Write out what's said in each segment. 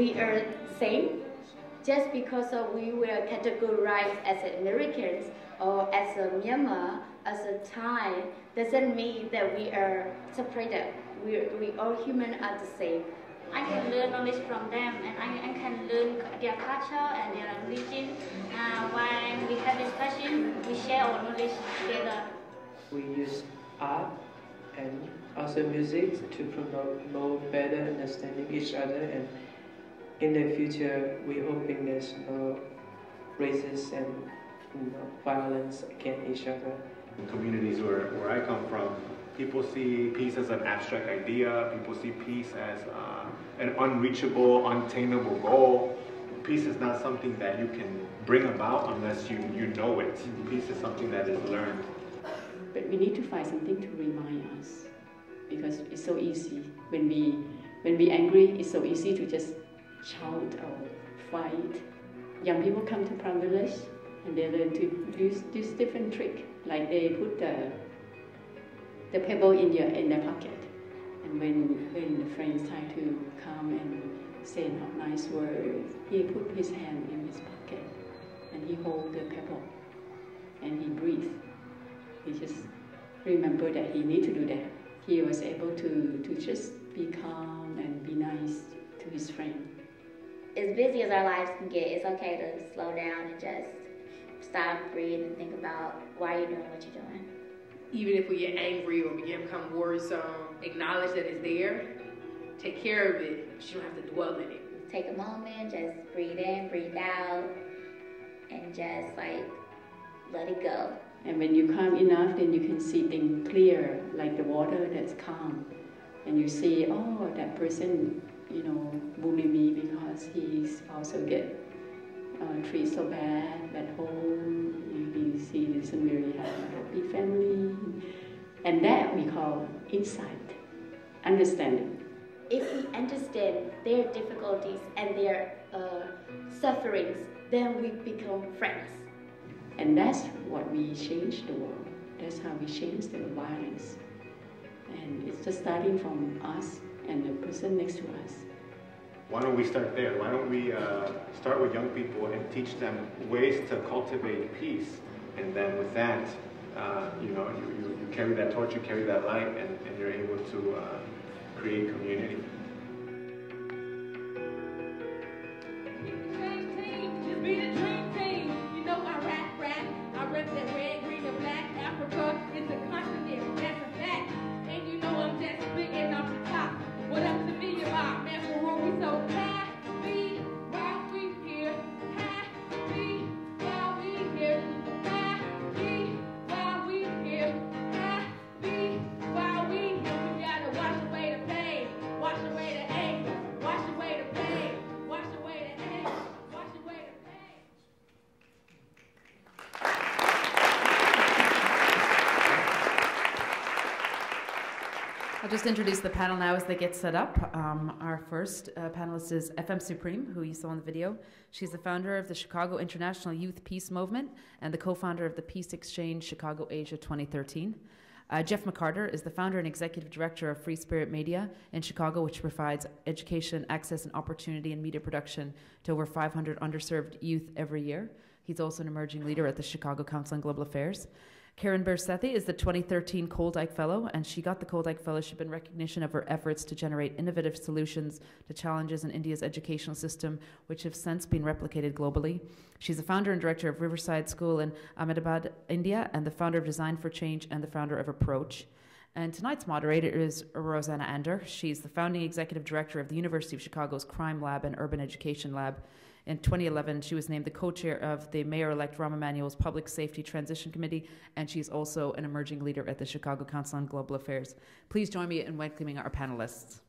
we are same. Just because we were categorized as Americans or as a Myanmar, as a Thai, doesn't mean that we are separated. We all human are the same. I can learn knowledge from them, and I can learn their culture and their religion. When we have discussion, we share our knowledge together. We use art and also music to promote more better understanding each other, and in the future, we're hoping there's no racism and violence against each other. In communities where I come from, people see peace as an abstract idea. People see peace as an unreachable, unattainable goal. Peace is not something that you can bring about unless you know it. Peace is something that is learned. But we need to find something to remind us, because it's so easy. When we angry, it's so easy to just shout or fight. Young people come to Prime Village and they learn to use this different trick. Like they put the pebble in their pocket. And when the friends try to come and say a nice word, he put his hand in his pocket and he hold the pebble and he breathes. He just remembered that he need to do that. He was able to just be calm and be nice to his friend. As busy as our lives can get, it's okay to slow down and just stop, breathe, and think about why you're doing what you're doing. Even if we get angry or we become worrisome, acknowledge that it's there, take care of it, but you don't have to dwell in it. Take a moment, just breathe in, breathe out, and just let it go. And when you calm enough, then you can see things clear, like the water that's calm. And you see, oh, that person, bully me because he's also get treated so bad at home. You see he doesn't really have a happy family. And that we call insight, understanding. If we understand their difficulties and their sufferings, then we become friends. And that's what we change the world. That's how we change the violence. And it's just starting from us and the person next to us. Why don't we start there? Why don't we start with young people and teach them ways to cultivate peace? And then with that, you carry that torch, you carry that light, and you're able to create community. Dream team, just be the dream team. You know I rap. I rep that red, green, and black. Africa is a continent, that's a fact. And you know I'm just spitting off the top. What up to me about, man, for where we so happy while we here. Happy while we here. Happy while we here. Happy while we here. We gotta wash away the pain, wash away the anger, wash away the pain, wash away the anger, wash away the pain. I'll just introduce the panel now as they get set up. Our first panelist is FM Supreme, who you saw in the video. She's the founder of the Chicago International Youth Peace Movement and the co-founder of the Peace Exchange Chicago Asia 2013. Jeff McCarter is the founder and executive director of Free Spirit Media in Chicago, which provides education, access, and opportunity in media production to over 500 underserved youth every year. He's also an emerging leader at the Chicago Council on Global Affairs. Kiran Sethi is the 2013 Koldyke Fellow, and she got the Koldyke Fellowship in recognition of her efforts to generate innovative solutions to challenges in India's educational system, which have since been replicated globally. She's the founder and director of Riverside School in Ahmedabad, India, and the founder of Design for Change and the founder of Approach. And tonight's moderator is Roseanna Ander. She's the founding executive director of the University of Chicago's Crime Lab and Urban Education Lab. In 2011, she was named the co-chair of the Mayor-elect Rahm Emanuel's Public Safety Transition Committee, and she's also an emerging leader at the Chicago Council on Global Affairs. Please join me in welcoming our panelists.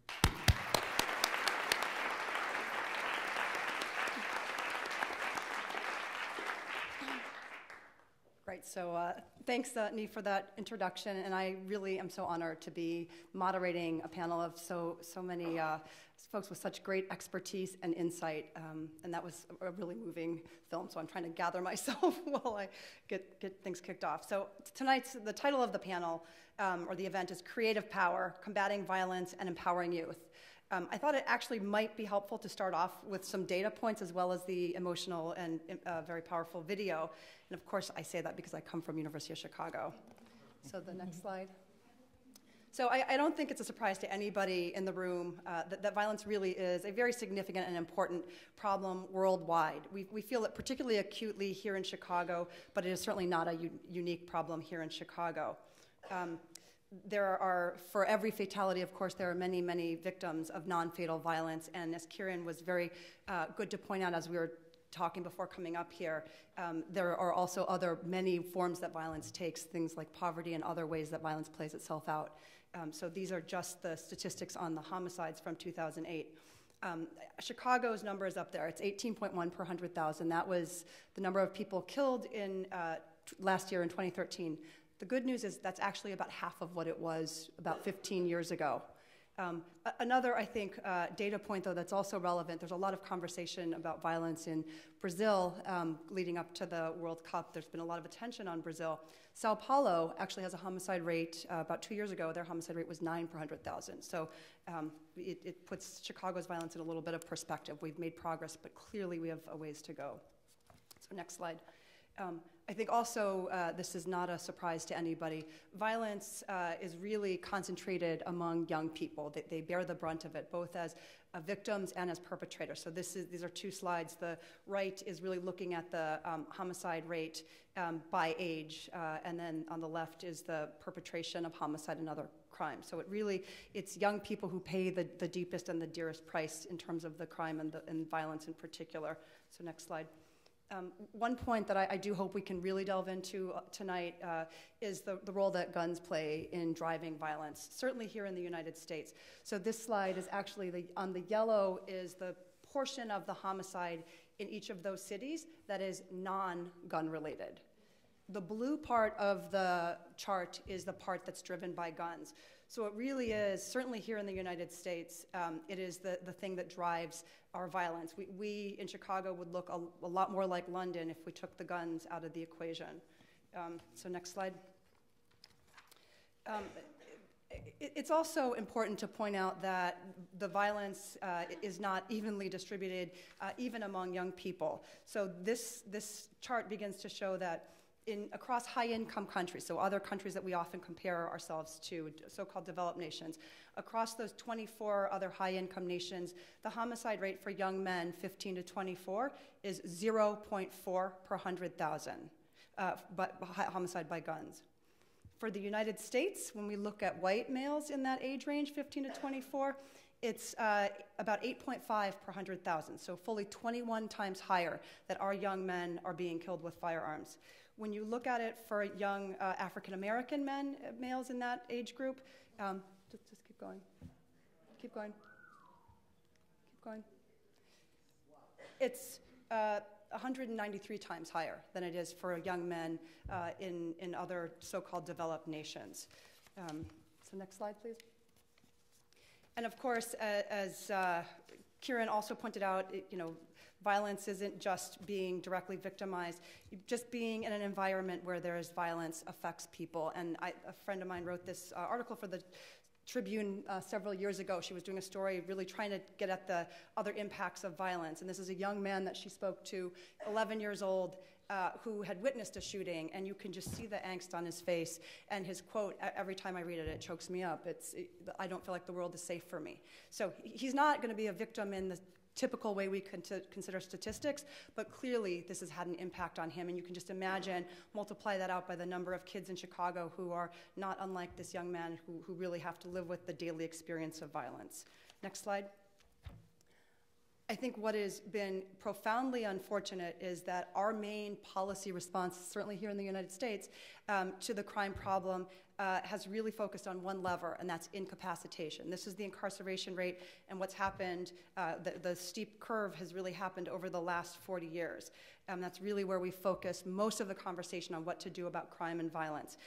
Great. So thanks, Nee, for that introduction, and I really am so honored to be moderating a panel of so many folks with such great expertise and insight, and that was a really moving film, so I'm trying to gather myself while I get things kicked off. So the title of the panel, or the event, is Creative Power, Combating Violence and Empowering Youth. I thought it actually might be helpful to start off with some data points as well as the emotional and very powerful video. And of course, I say that because I come from University of Chicago. So the next slide. So I don't think it's a surprise to anybody in the room that violence really is a very significant and important problem worldwide. We feel it particularly acutely here in Chicago, but it is certainly not a unique problem here in Chicago. There are, for every fatality, of course, there are many, many victims of non-fatal violence, and as Kiran was very good to point out as we were talking before coming up here, there are also many forms that violence takes, things like poverty and other ways that violence plays itself out. So these are just the statistics on the homicides from 2008. Chicago's number is up there. It's 18.1 per 100,000. That was the number of people killed in last year in 2013. The good news is that's actually about half of what it was about 15 years ago. Another, I think, data point, though, that's also relevant, there's a lot of conversation about violence in Brazil leading up to the World Cup. There's been a lot of attention on Brazil. Sao Paulo actually has a homicide rate, about 2 years ago, their homicide rate was 9 per 100,000. So it puts Chicago's violence in a little bit of perspective. We've made progress, but clearly we have a ways to go. So next slide. I think also this is not a surprise to anybody. Violence is really concentrated among young people. They bear the brunt of it, both as victims and as perpetrators. So these are two slides. The right is really looking at the homicide rate by age, and then on the left is the perpetration of homicide and other crimes. So it's young people who pay the deepest and the dearest price in terms of the crime and violence in particular. So next slide. One point that I do hope we can really delve into tonight is the role that guns play in driving violence, certainly here in the United States. So this slide is actually, on the yellow is the portion of the homicide in each of those cities that is non-gun related. The blue part of the chart is the part that's driven by guns. So it really is, certainly here in the United States, it is the thing that drives our violence. We in Chicago would look a lot more like London if we took the guns out of the equation. So next slide. It's also important to point out that the violence is not evenly distributed, even among young people. So this chart begins to show that across high-income countries, so other countries that we often compare ourselves to, so-called developed nations, across those 24 other high-income nations, the homicide rate for young men 15 to 24 is 0.4 per 100,000, but homicide by guns. For the United States, when we look at white males in that age range, 15 to 24, it's about 8.5 per 100,000, so fully 21 times higher that our young men are being killed with firearms. When you look at it for young African-American males in that age group, just keep going. Keep going. Keep going. It's 193 times higher than it is for young men in other so-called developed nations. So next slide, please. And of course, as Kiran also pointed out, violence isn't just being directly victimized. Just being in an environment where there is violence affects people. And a friend of mine wrote this article for the Tribune several years ago. She was doing a story really trying to get at the other impacts of violence. And this is a young man that she spoke to, 11 years old, who had witnessed a shooting, and you can just see the angst on his face. And his quote, every time I read it, it chokes me up. I don't feel like the world is safe for me. So he's not going to be a victim in the typical way we consider statistics, but clearly this has had an impact on him. And you can just imagine, multiply that out by the number of kids in Chicago who are not unlike this young man who really have to live with the daily experience of violence. Next slide. I think what has been profoundly unfortunate is that our main policy response, certainly here in the United States, to the crime problem has really focused on one lever, and that's incapacitation. This is the incarceration rate, and what's happened, the steep curve has really happened over the last 40 years. That's really where we focus most of the conversation on what to do about crime and violence.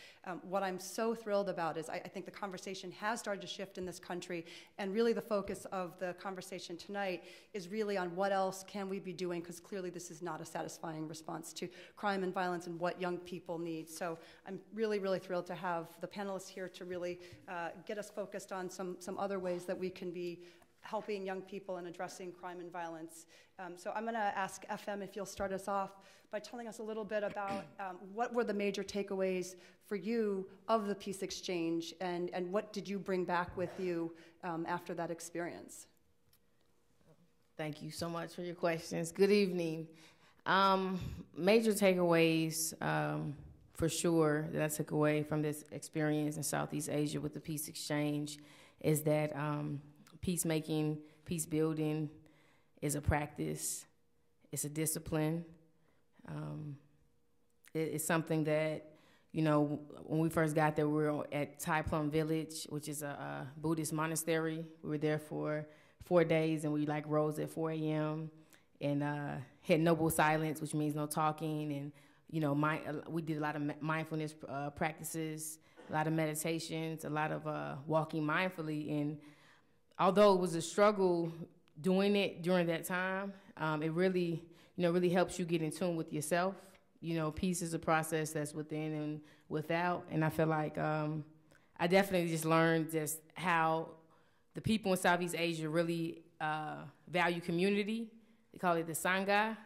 What I'm so thrilled about is I think the conversation has started to shift in this country, and really the focus of the conversation tonight is really on what else can we be doing, because clearly this is not a satisfying response to crime and violence and what young people need. So I'm really, really thrilled to have the panelists here to really get us focused on some other ways that we can be helping young people and addressing crime and violence. So I'm going to ask FM if you'll start us off by telling us a little bit about what were the major takeaways for you of the Peace Exchange, and what did you bring back with you after that experience? Thank you so much for your questions. Good evening. Major takeaways, for sure, that I took away from this experience in Southeast Asia with the Peace Exchange is that peacemaking, peace building is a practice, it's a discipline. It's something that, you know, when we first got there, we were at Thai Plum Village, which is a Buddhist monastery. We were there for 4 days, and we like rose at 4 a.m. and had noble silence, which means no talking, and you know, we did a lot of mindfulness practices, a lot of meditations, a lot of walking mindfully. And although it was a struggle doing it during that time, it really, you know, really helps you get in tune with yourself. You know, peace is a process that's within and without. And I feel like I definitely just learned just how the people in Southeast Asia really value community. They call it the Sangha.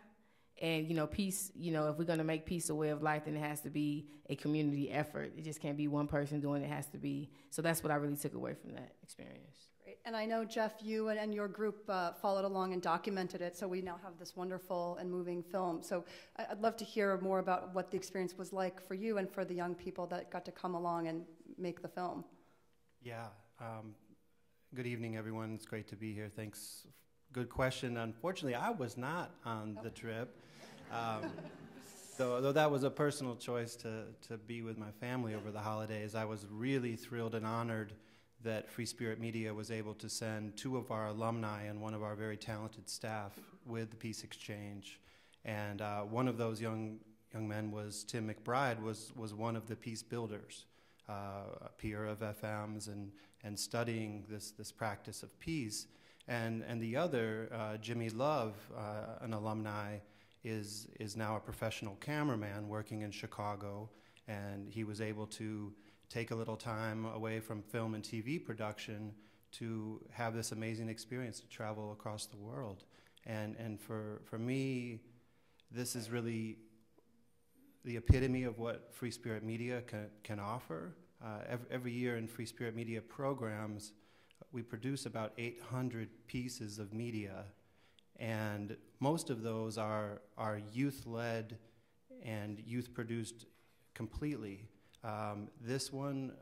And, you know, peace, you know, if we're going to make peace a way of life, then it has to be a community effort. It just can't be one person doing it. It has to be. So that's what I really took away from that experience. Great. And I know, Jeff, you and your group followed along and documented it, so we now have this wonderful and moving film. So I'd love to hear more about what the experience was like for you and for the young people that got to come along and make the film. Yeah. Good evening, everyone. It's great to be here. Thanks. Good question. Unfortunately, I was not on the trip. Though that was a personal choice to be with my family over the holidays, I was really thrilled and honored that Free Spirit Media was able to send 2 of our alumni and one of our very talented staff with the Peace Exchange. And one of those young men was Tim McBride, was one of the peace builders, a peer of FM's and studying this practice of peace. And the other, Jimmy Love, an alumni, is now a professional cameraman working in Chicago, and he was able to take a little time away from film and TV production to have this amazing experience to travel across the world. And for me, this is really the epitome of what Free Spirit Media can offer. Every year in Free Spirit Media programs, we produce about 800 pieces of media, and most of those are youth-led and youth-produced completely. This one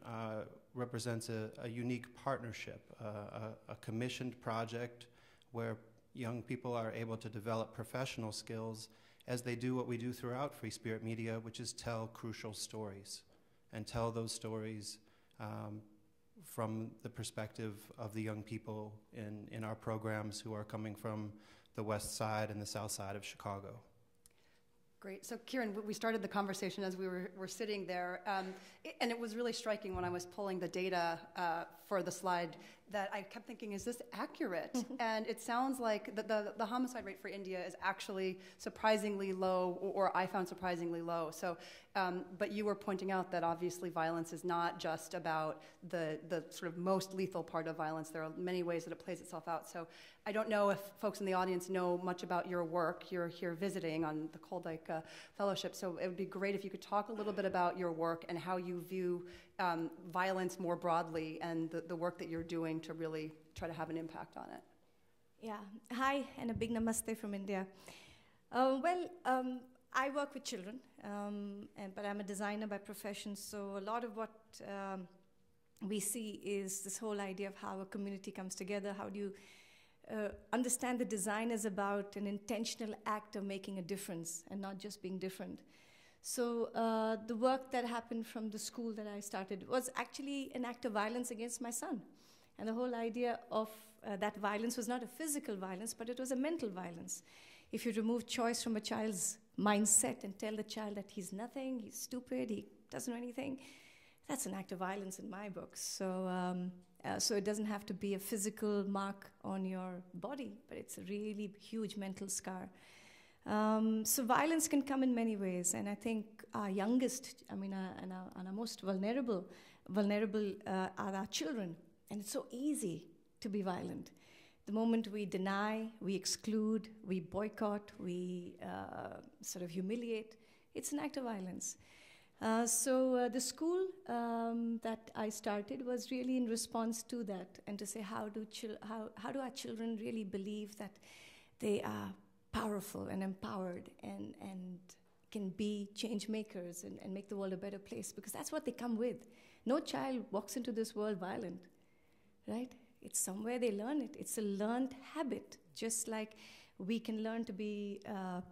represents a unique partnership, a commissioned project where young people are able to develop professional skills as they do what we do throughout Free Spirit Media, which is tell crucial stories, and tell those stories from the perspective of the young people in our programs who are coming from the west side and the south side of Chicago. Great. So, Kiran, we started the conversation as we were sitting there, and it was really striking when I was pulling the data for the slide that I kept thinking, is this accurate? And it sounds like the homicide rate for India is actually surprisingly low, or I found surprisingly low. So, but you were pointing out that obviously violence is not just about the sort of most lethal part of violence. There are many ways that it plays itself out. So I don't know if folks in the audience know much about your work. You're here visiting on the Koldyke Fellowship, so it would be great if you could talk a little bit about your work and how you view violence more broadly and the work that you're doing to really try to have an impact on it. Yeah. Hi, and a big namaste from India. I work with children, but I'm a designer by profession, so a lot of what we see is this whole idea of how a community comes together. How do you understand the design is about an intentional act of making a difference and not just being different. So the work that happened from the school that I started was actually an act of violence against my son. And the whole idea of that violence was not a physical violence, but it was a mental violence. If you remove choice from a child's mindset and tell the child that he's nothing, he's stupid, he doesn't know anything, that's an act of violence in my books. So it doesn't have to be a physical mark on your body, but it's a really huge mental scar. So violence can come in many ways, and I think our youngest, and our most vulnerable are our children, and it's so easy to be violent. The moment we deny, we exclude, we boycott, we sort of humiliate, it's an act of violence. So the school that I started was really in response to that, and to say how do our children really believe that they are powerful and empowered and can be change makers and make the world a better place, because that's what they come with. No child walks into this world violent, right? It's somewhere they learn it. It's a learned habit, just like we can learn to be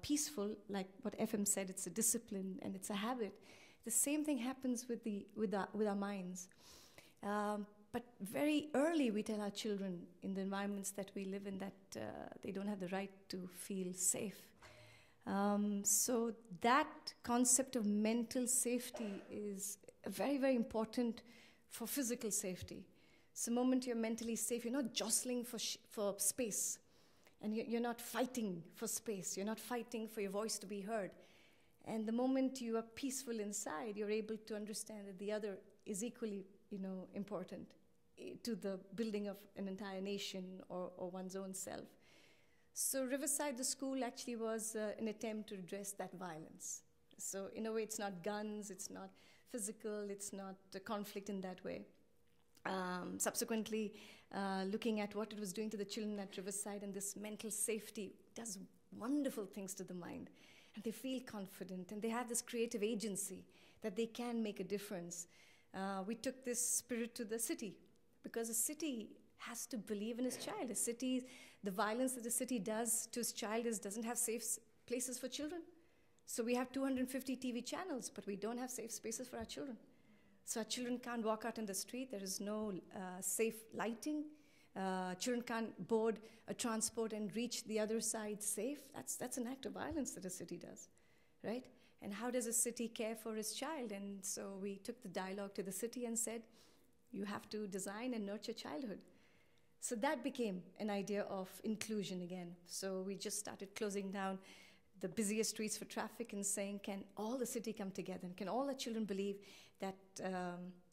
peaceful, like what FM said, it's a discipline and it's a habit. The same thing happens with our minds. But very early we tell our children in the environments that we live in that they don't have the right to feel safe. So that concept of mental safety is very, very important for physical safety. So the moment you're mentally safe, you're not jostling for space. And you're not fighting for space. You're not fighting for your voice to be heard. And the moment you are peaceful inside, you're able to understand that the other is equally, important to the building of an entire nation or one's own self. So Riverside, the school, actually was an attempt to address that violence. So in a way, it's not guns, it's not physical, it's not a conflict in that way. Subsequently, looking at what it was doing to the children at Riverside, and this mental safety does wonderful things to the mind. And they feel confident, and they have this creative agency that they can make a difference. We took this spirit to the city, because a city has to believe in its child. A city, the violence that the city does to its child doesn't have safe places for children. So we have 250 TV channels, but we don't have safe spaces for our children. So our children can't walk out in the street. There is no safe lighting. Children can't board a transport and reach the other side safe. That's an act of violence that a city does, right? And how does a city care for its child? And so we took the dialogue to the city and said, you have to design and nurture childhood. So that became an idea of inclusion again. So we just started closing down the busiest streets for traffic and saying, can all the city come together? And can all the children believe that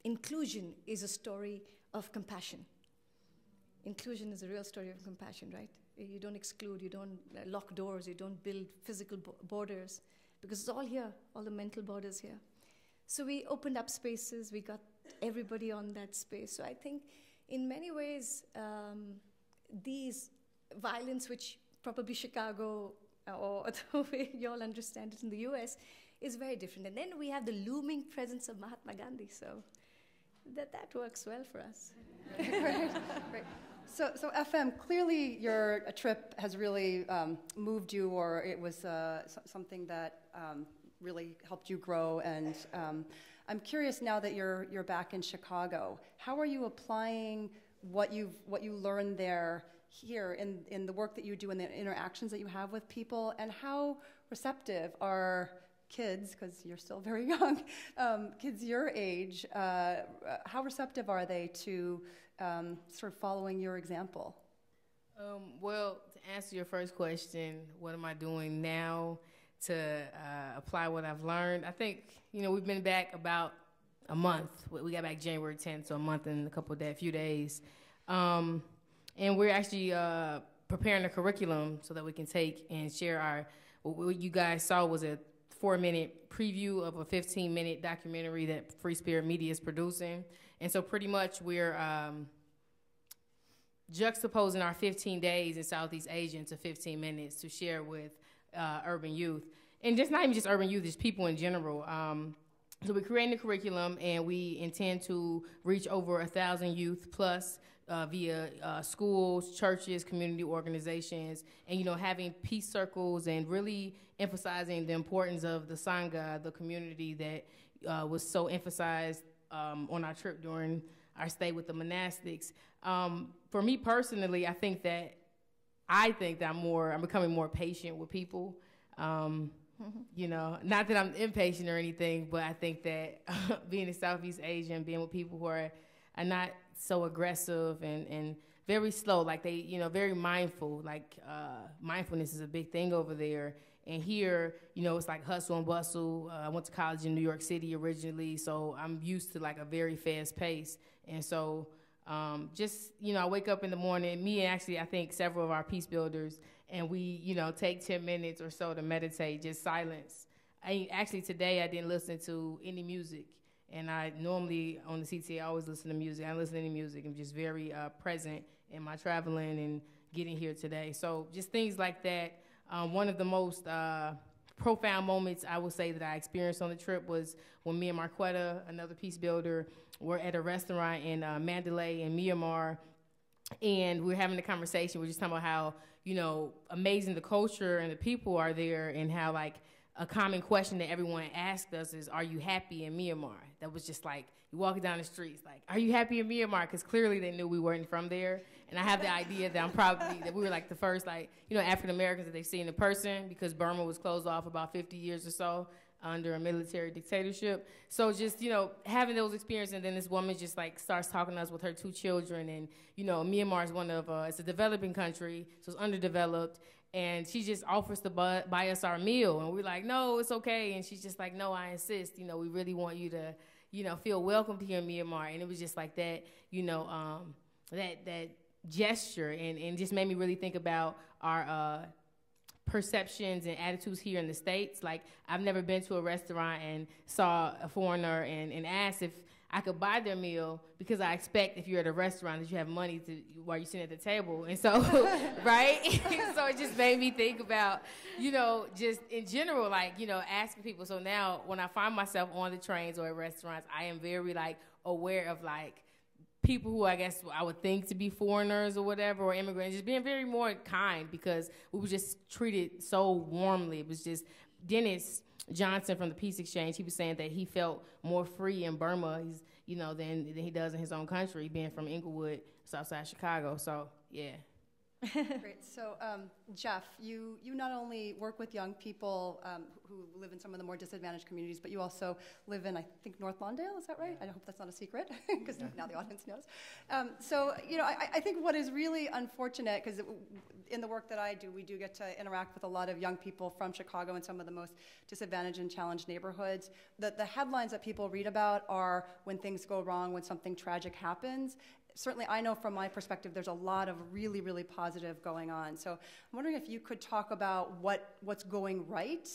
inclusion is a story of compassion? Inclusion is a real story of compassion, right? You don't exclude, you don't lock doors, you don't build physical borders, because it's all here, all the mental borders here. So we opened up spaces, we got everybody on that space. So I think in many ways, these violence, which probably Chicago or the way you all understand it in the US, is very different. And then we have the looming presence of Mahatma Gandhi, so that works well for us. Right. So FM, clearly your trip has really moved you, or it was something that really helped you grow. And I'm curious, now that you're back in Chicago, how are you applying what you learned there here in the work that you do and the interactions that you have with people, and how receptive are kids, because you're still very young, kids your age, how receptive are they to sort of following your example? Well, to answer your first question, what am I doing now to apply what I've learned? I think, we've been back about a month. We got back January 10th, so a month and a few days. And we're actually preparing a curriculum so that we can take and share what you guys saw was a 4-minute preview of a 15-minute documentary that Free Spirit Media is producing. And so pretty much we're juxtaposing our 15 days in Southeast Asia into 15 minutes to share with urban youth. And just not even just urban youth, just people in general. So we're creating the curriculum, and we intend to reach over 1,000 youth plus via schools, churches, community organizations, and, having peace circles and really emphasizing the importance of the Sangha, the community that was so emphasized on our trip during our stay with the monastics. For me personally, I think that I'm becoming more patient with people. Not that I'm impatient or anything, but I think that being in Southeast Asia and being with people who are not so aggressive and very slow, like they, very mindful, like mindfulness is a big thing over there. And here, it's like hustle and bustle. I went to college in New York City originally, so I'm used to like a very fast pace. And so Just, I wake up in the morning, me and actually I think several of our peace builders, and we, take 10 minutes or so to meditate, just silence. Actually today I didn't listen to any music, and I normally on the CTA always listen to music. I don't listen to any music. I'm just very present in my traveling and getting here today. So just things like that. One of the most profound moments I would say that I experienced on the trip was when me and Marquetta, another peace builder, were at a restaurant in Mandalay in Myanmar, and we were having a conversation. We were just talking about how, amazing the culture and the people are there, and how, like, a common question that everyone asked us is, are you happy in Myanmar? That was just like, you walking down the streets, like, are you happy in Myanmar? Because clearly they knew we weren't from there. And I have the idea that that we were like the first, African Americans that they've seen in person, because Burma was closed off about 50 years or so under a military dictatorship. So just, having those experiences, and then this woman just starts talking to us with her 2 children. And, Myanmar is it's a developing country, so it's underdeveloped. And she just offers to buy us our meal. And we're like, no, it's okay. And she's just like, no, I insist. We really want you to, feel welcomed here in Myanmar. And it was just like that, that gesture, and just made me really think about our perceptions and attitudes here in the States. Like, I've never been to a restaurant and saw a foreigner and asked if I could buy their meal, because I expect if you're at a restaurant that you have money while you're sitting at the table. And so, right? So it just made me think about, just in general, asking people. So now when I find myself on the trains or at restaurants, I am very, aware of, people who I guess I would think to be foreigners or whatever, or immigrants, just being very more kind, because we were just treated so warmly. It was just Dennis Johnson from the Peace Exchange. He was saying that he felt more free in Burma, than he does in his own country, being from Inglewood, Southside Chicago. So, yeah. Great. So, Jeff, you not only work with young people who live in some of the more disadvantaged communities, but you also live in, I think, North Lawndale. Is that right? I hope that's not a secret, because now the audience knows. I think what is really unfortunate, because in the work that I do, we do get to interact with a lot of young people from Chicago and some of the most disadvantaged and challenged neighborhoods. The headlines that people read about are when things go wrong, when something tragic happens. Certainly, I know from my perspective, there's a lot of really, really positive going on. So I'm wondering if you could talk about what's going right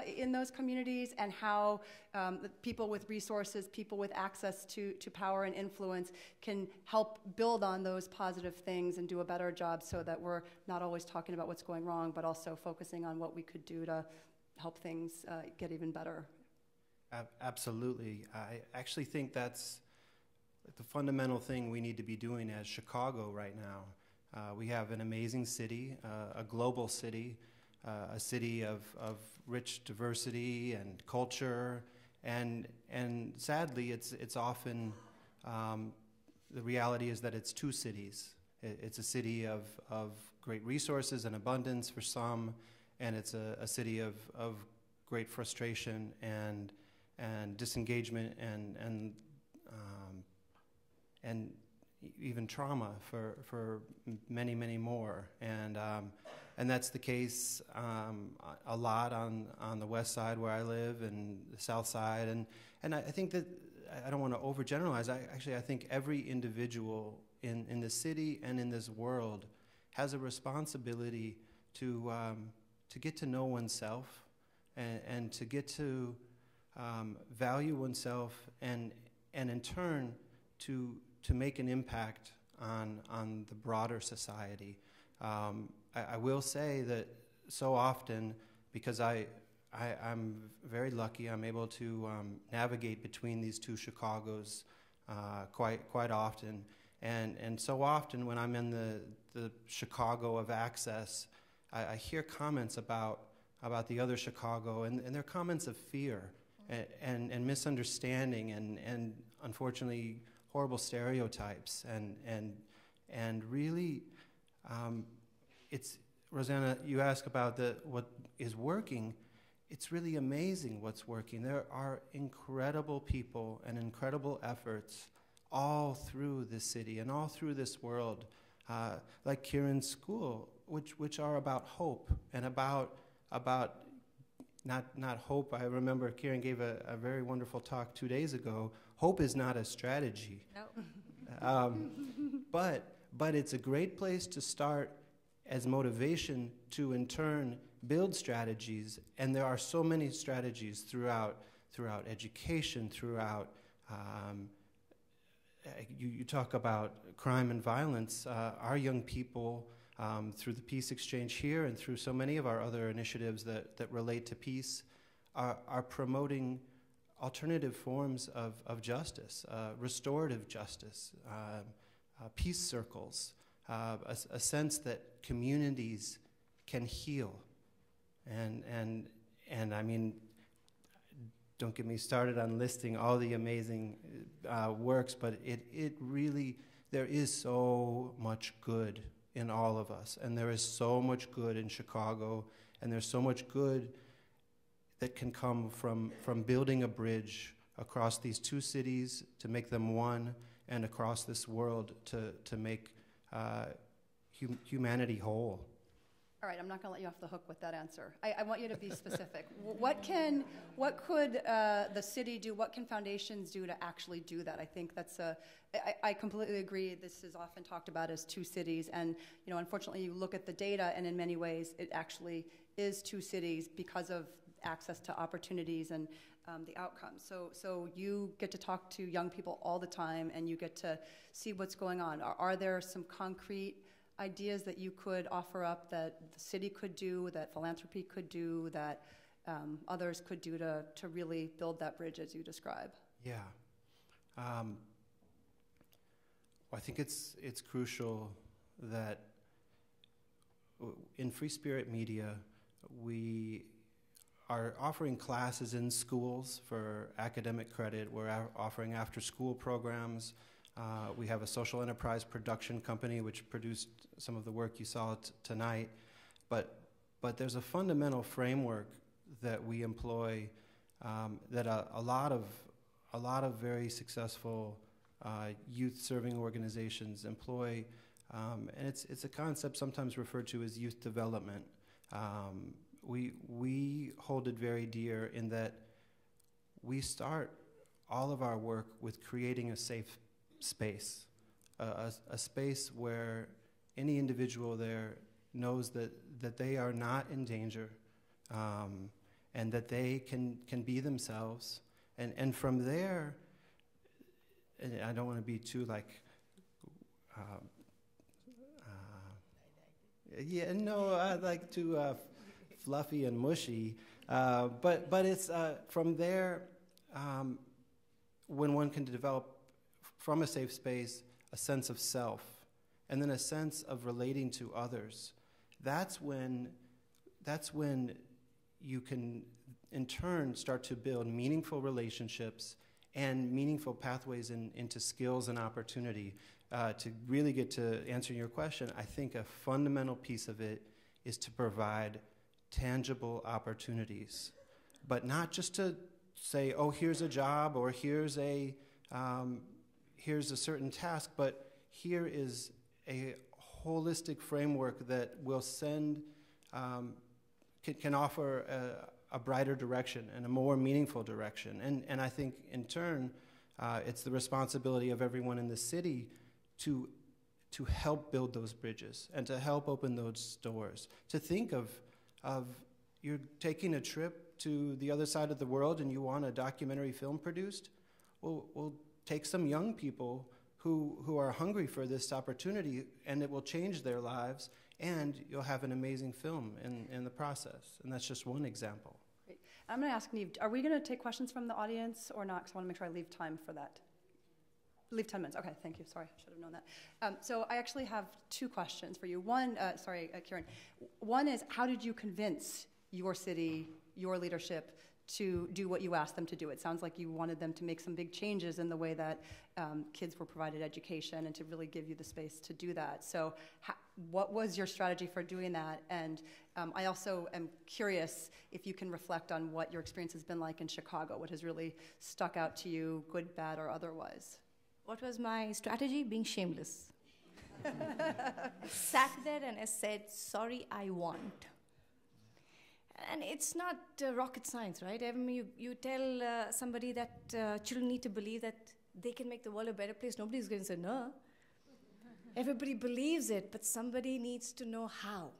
in those communities, and how people with resources, people with access to power and influence can help build on those positive things and do a better job, so that we're not always talking about what's going wrong, but also focusing on what we could do to help things get even better. Absolutely. I actually think that's the fundamental thing we need to be doing as Chicago right now. We have an amazing city, a global city, a city of rich diversity and culture, and sadly, it's often the reality is that it's 2 cities. It's a city of great resources and abundance for some, and it's a city of great frustration and disengagement and even trauma for many, many more. And that's the case a lot on the west side where I live, and the south side. And I think that, I don't want to overgeneralize, I think every individual in the city and in this world has a responsibility to get to know oneself, and to get to value oneself, and in turn to make an impact on the broader society. I will say that so often, because I'm very lucky, I'm able to navigate between these 2 Chicagos quite often, and so often when I'm in the Chicago of access, I hear comments about the other Chicago, and they're comments of fear and misunderstanding, and unfortunately horrible stereotypes, and really, it's, Roseanna, you ask about what is working. It's really amazing what's working. There are incredible people and incredible efforts all through this city and all through this world, like Kiran's school, which are about hope, and about not hope. I remember Kiran gave a very wonderful talk 2 days ago. Hope is not a strategy. No. But it's a great place to start as motivation to, in turn, build strategies. And there are so many strategies throughout education, throughout, you talk about crime and violence. Our young people, through the Peace Exchange here and through so many of our other initiatives that relate to peace, are promoting alternative forms of justice, restorative justice, peace circles, a sense that communities can heal. And I mean, don't get me started on listing all the amazing works, but it really, there is so much good in all of us, and there is so much good in Chicago, and there's so much good that can come from building a bridge across these two cities to make them one, and across this world to make humanity whole. All right, I'm not going to let you off the hook with that answer. I want you to be specific. What could the city do? What can foundations do to actually do that? I think that's I completely agree. This is often talked about as two cities, and unfortunately, you look at the data, and in many ways, it actually is two cities because of access to opportunities and the outcomes. So you get to talk to young people all the time, and you get to see what's going on. Are there some concrete ideas that you could offer up that the city could do, that philanthropy could do, that others could do to really build that bridge as you describe? Yeah. I think it's crucial that in Free Spirit Media, we are offering classes in schools for academic credit. We're offering after-school programs. We have a social enterprise production company which produced some of the work you saw tonight. But there's a fundamental framework that we employ that a lot of very successful youth-serving organizations employ, and it's a concept sometimes referred to as youth development. We hold it very dear in that we start all of our work with creating a safe space, a space where any individual there knows that they are not in danger, and that they can be themselves. And from there, and I don't want to be too too fluffy and mushy, but it's from there when one can develop from a safe space a sense of self, and then a sense of relating to others. That's when you can in turn start to build meaningful relationships and meaningful pathways into skills and opportunity. To really get to answering your question, I think a fundamental piece of it is to provide tangible opportunities, but not just to say, oh, here's a job, or here's a certain task, but here is a holistic framework that will can offer a brighter direction and a more meaningful direction. And I think, in turn, it's the responsibility of everyone in the city to help build those bridges and to help open those doors. To think of you're taking a trip to the other side of the world and you want a documentary film produced, we'll take some young people who are hungry for this opportunity, and it will change their lives, and you'll have an amazing film in the process. And that's just one example. Great. I'm going to ask Neve, are we going to take questions from the audience or not? Because I want to make sure I leave time for that. Leave 10 minutes. Okay, thank you. Sorry, I should have known that. So I actually have two questions for you. One, Kiran. One is, how did you convince your city, your leadership, to do what you asked them to do? It sounds like you wanted them to make some big changes in the way that kids were provided education, and to really give you the space to do that. So what was your strategy for doing that? And I also am curious if you can reflect on what your experience has been like in Chicago. What has really stuck out to you, good, bad, or otherwise? What was my strategy? Being shameless. Sat there and I said, sorry, I want. And it's not rocket science, right? I mean, you tell somebody that children need to believe that they can make the world a better place. Nobody's going to say no. Everybody believes it, but somebody needs to know how.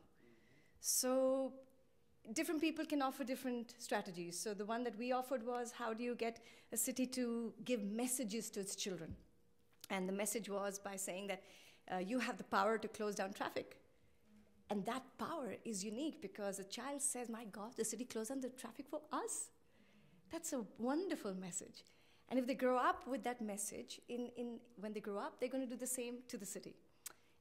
So different people can offer different strategies. So the one that we offered was, how do you get a city to give messages to its children? And the message was by saying that you have the power to close down traffic. And that power is unique because a child says, my God, the city closed down the traffic for us. That's a wonderful message. And if they grow up with that message, when they grow up, they're going to do the same to the city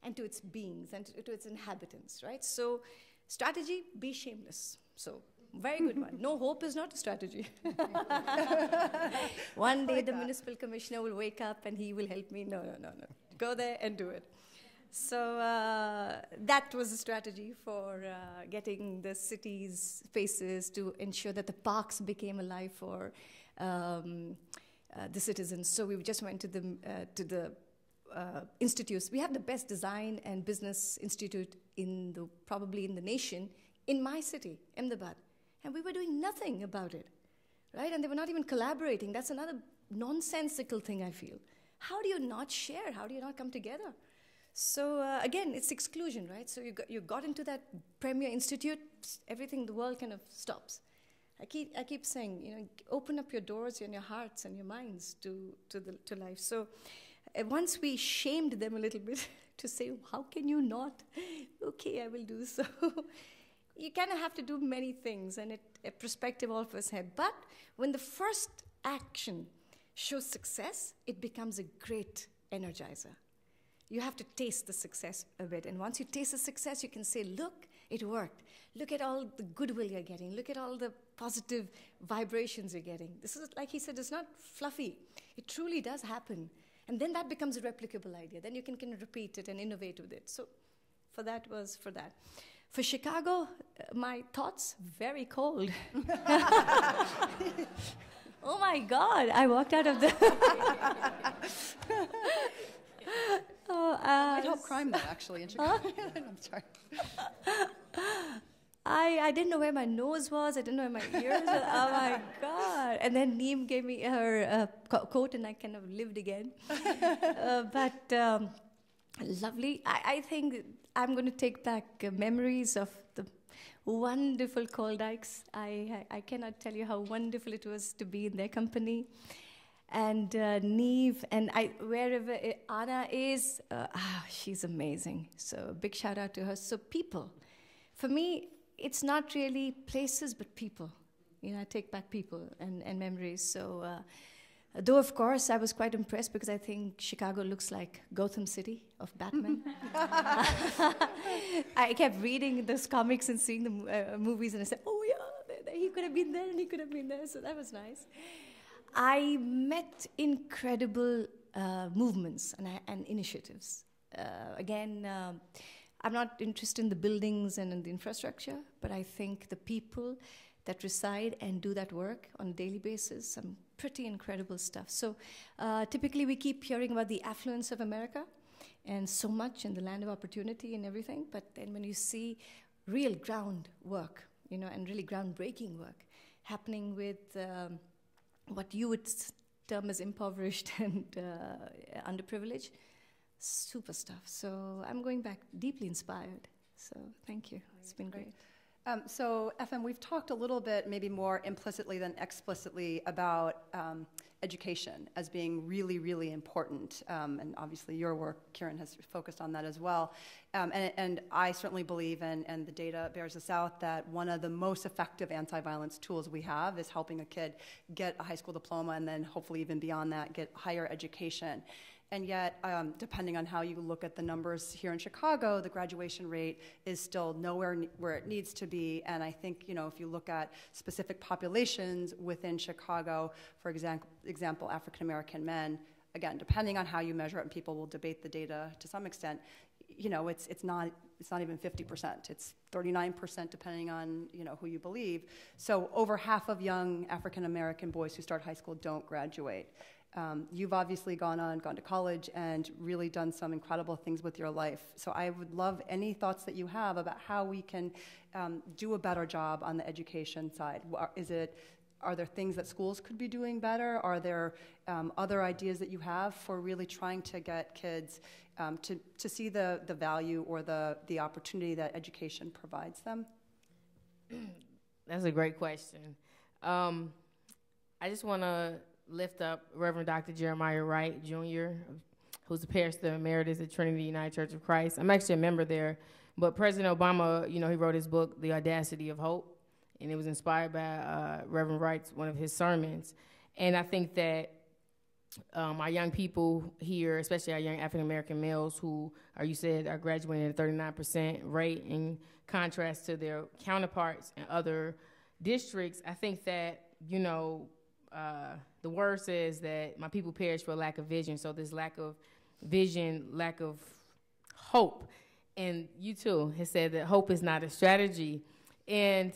and to its beings and to its inhabitants, right? So strategy, be shameless. So very good one. No hope is not a strategy. One day the municipal commissioner will wake up and he will help me. No. Go there and do it. So that was a strategy for getting the city's spaces to ensure that the parks became alive for the citizens. So we just went to the institutes. We have the best design and business institute probably in the nation, in my city, Ahmedabad. And we were doing nothing about it, right? And they were not even collaborating. That's another nonsensical thing, I feel. How do you not share? How do you not come together? So again, it's exclusion, right? So you got into that premier institute, everything in the world kind of stops. I keep saying, open up your doors and your hearts and your minds to life. So once we shamed them a little bit to say, how can you not? Okay, I will do so. You kind of have to do many things, and a perspective all of us have. But when the first action shows success, it becomes a great energizer. You have to taste the success a bit. And once you taste the success, you can say, look, it worked. Look at all the goodwill you're getting. Look at all the positive vibrations you're getting. This is, like he said, it's not fluffy. It truly does happen. And then that becomes a replicable idea. Then you can kind of repeat it and innovate with it. So for that. For Chicago, my thoughts, very cold. Oh my God, I walked out of the... Might help crime, though, actually, in Chicago. I'm sorry. I didn't know where my nose was. I didn't know where my ears were. Oh, my God. And then Neem gave me her coat, and I kind of lived again. But lovely. I think I'm going to take back memories of the wonderful Koldykes. I cannot tell you how wonderful it was to be in their company. And Neve, and wherever Anna is, she's amazing. So big shout out to her. So people, for me, it's not really places, but people. I take back people and memories. So though, of course, I was quite impressed because I think Chicago looks like Gotham City of Batman. I kept reading those comics and seeing the movies, and I said, oh yeah, he could have been there and he could have been there. So that was nice. I met incredible movements and initiatives. Again, I'm not interested in the buildings and in the infrastructure, but I think the people that reside and do that work on a daily basis, some pretty incredible stuff. So typically we keep hearing about the affluence of America and so much in the land of opportunity and everything, but then when you see real ground work, and really groundbreaking work happening with what you would term as impoverished and underprivileged, super stuff. So I'm going back deeply inspired. So thank you. It's been great. So FM, we've talked a little bit, maybe more implicitly than explicitly, about education as being really, really important. And obviously your work, Kiran, has focused on that as well. And I certainly believe, and the data bears this out, that one of the most effective anti-violence tools we have is helping a kid get a high school diploma and then hopefully even beyond that, get higher education. And yet, depending on how you look at the numbers here in Chicago, the graduation rate is still nowhere where it needs to be. And I think, if you look at specific populations within Chicago, for example, African-American men, again, depending on how you measure it, and people will debate the data to some extent, it's not even 50%. It's 39% depending on, who you believe. So over half of young African-American boys who start high school don't graduate. You've obviously gone to college and really done some incredible things with your life. So I would love any thoughts that you have about how we can do a better job on the education side. Is it are there things that schools could be doing better? Are there other ideas that you have for really trying to get kids to see the value or the opportunity that education provides them? That's a great question. I just want to lift up Reverend Dr. Jeremiah Wright, Jr., who's the pastor emeritus at Trinity United Church of Christ. I'm actually a member there, but President Obama, he wrote his book, The Audacity of Hope, and it was inspired by Reverend Wright's, one of his sermons. And I think that our young people here, especially our young African-American males who, you said, are graduating at a 39% rate in contrast to their counterparts in other districts, I think that, the word says that my people perish for lack of vision. So this lack of vision, lack of hope. And you too has said that hope is not a strategy. And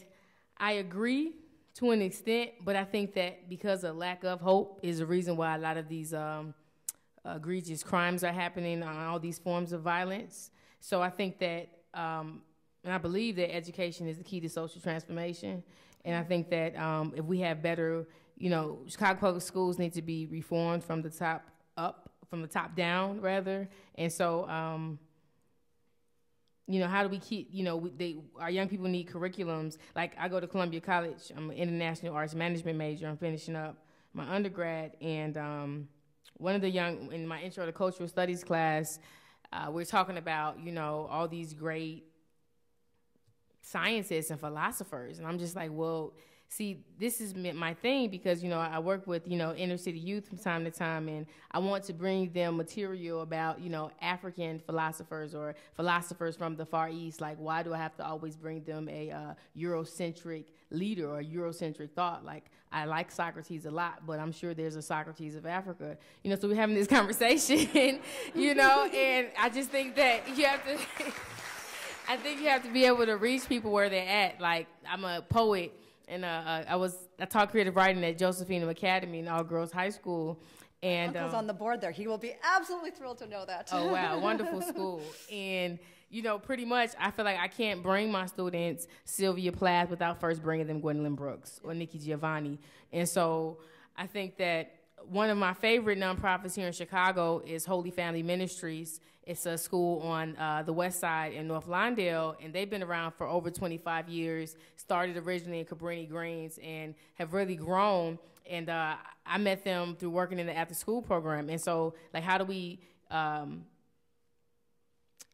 I agree to an extent, but I think that because of lack of hope is the reason why a lot of these egregious crimes are happening on all these forms of violence. So I think that, and I believe that education is the key to social transformation. And I think that if we have better, Chicago public schools need to be reformed from the top up, from the top down, rather. And so, how do we keep, our young people need curriculums. Like, I go to Columbia College. I'm an international arts management major. I'm finishing up my undergrad. And one of the young, in my intro to cultural studies class, we're talking about, all these great scientists and philosophers. And I'm just like, well, see, this is my thing because, I work with, inner city youth from time to time, and I want to bring them material about, African philosophers or philosophers from the Far East. Like, why do I have to always bring them a Eurocentric leader or Eurocentric thought? Like, I like Socrates a lot, but I'm sure there's a Socrates of Africa. So we're having this conversation, and I just think that you have to... I think you have to be able to reach people where they're at. Like, I'm a poet, and I taught creative writing at Josephine Academy in all-girls high school. And Uncle's on the board there. He will be absolutely thrilled to know that. Oh, wow, wonderful school. And, pretty much I feel like I can't bring my students Sylvia Plath without first bringing them Gwendolyn Brooks or Nikki Giovanni. And so I think that one of my favorite nonprofits here in Chicago is Holy Family Ministries. It's a school on the west side in North Lawndale, and they've been around for over 25 years, started originally in Cabrini Greens, and have really grown. And I met them through working in the after-school program. And so, like, how do we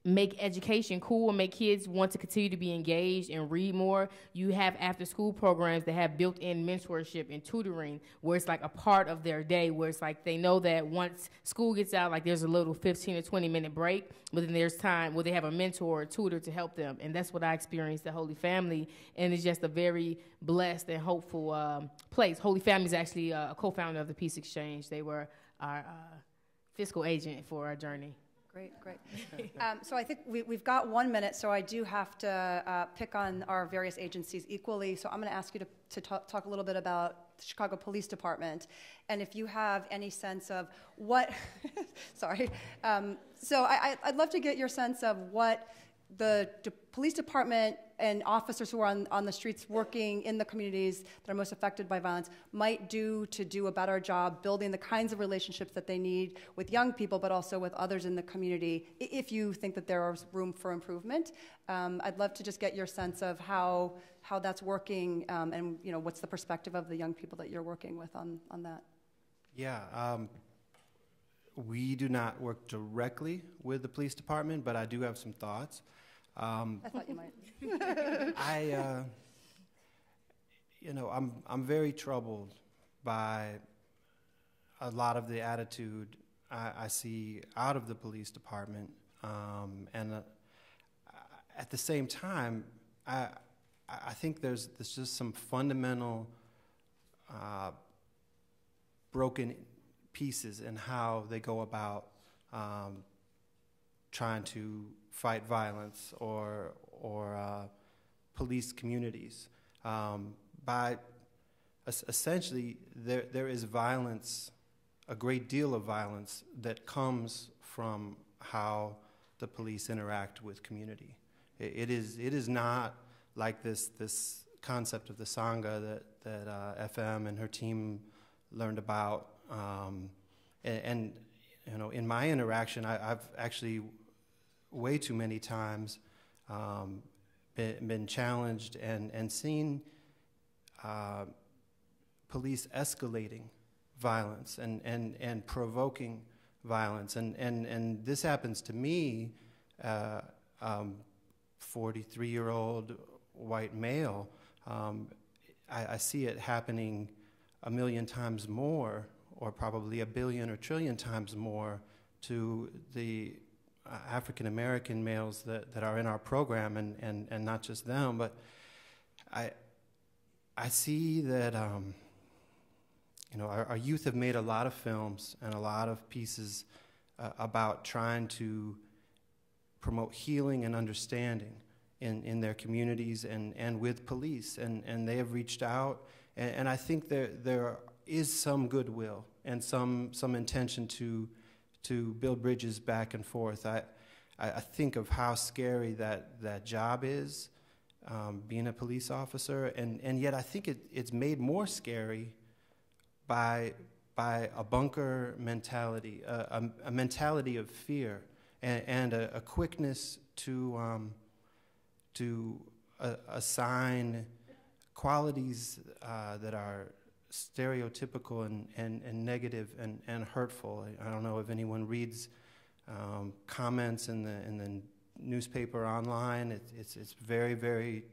make education cool and make kids want to continue to be engaged and read more? You have after-school programs that have built-in mentorship and tutoring where it's like a part of their day, where it's like they know that once school gets out, like there's a little 15 or 20-minute break, but then there's time where they have a mentor or tutor to help them. And that's what I experienced at Holy Family, and it's just a very blessed and hopeful place. Holy Family is actually a co-founder of the Peace Exchange. They were our fiscal agent for our journey. Great. So I think we've got 1 minute, so I do have to pick on our various agencies equally. So I'm going to ask you to talk a little bit about the Chicago Police Department, and if you have any sense of what, sorry. So I'd love to get your sense of what the police department and officers who are on the streets working in the communities that are most affected by violence might do to do a better job building the kinds of relationships that they need with young people, but also with others in the community, if you think that there is room for improvement. I'd love to just get your sense of how that's working, and what's the perspective of the young people that you're working with on that. Yeah. We do not work directly with the police department, but I do have some thoughts. I thought you might. I'm very troubled by a lot of the attitude I see out of the police department, and at the same time, I think there's just some fundamental broken pieces in how they go about trying to fight violence or police communities. By essentially, there is violence, a great deal of violence that comes from how the police interact with community. It is not like this concept of the Sangha that FM and her team learned about. And you know, in my interaction, I've actually way too many times been challenged and seen police escalating violence and provoking violence. And this happens to me, 43-year-old white male. I see it happening a million times more, or probably a billion or trillion times more, to the African American males that are in our program, and not just them. But I see that you know, our youth have made a lot of films and a lot of pieces about trying to promote healing and understanding in their communities and with police, and they have reached out, and I think there is some goodwill and some intention to build bridges back and forth. I think of how scary that job is, being a police officer, and yet I think it's made more scary by a bunker mentality, a mentality of fear, and a quickness to assign qualities that are stereotypical and negative and hurtful. I don't know if anyone reads comments in the newspaper online. It's very, very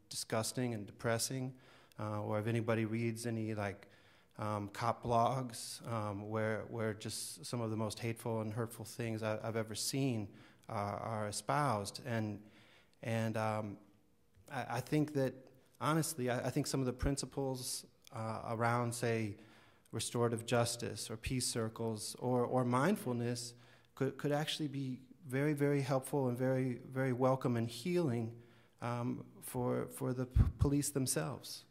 disgusting and depressing. Or if anybody reads any cop blogs where just some of the most hateful and hurtful things I've ever seen are espoused. And I think that, honestly, I think some of the principles around, say, restorative justice or peace circles or mindfulness could actually be very, very helpful and very, very welcome and healing for the police themselves.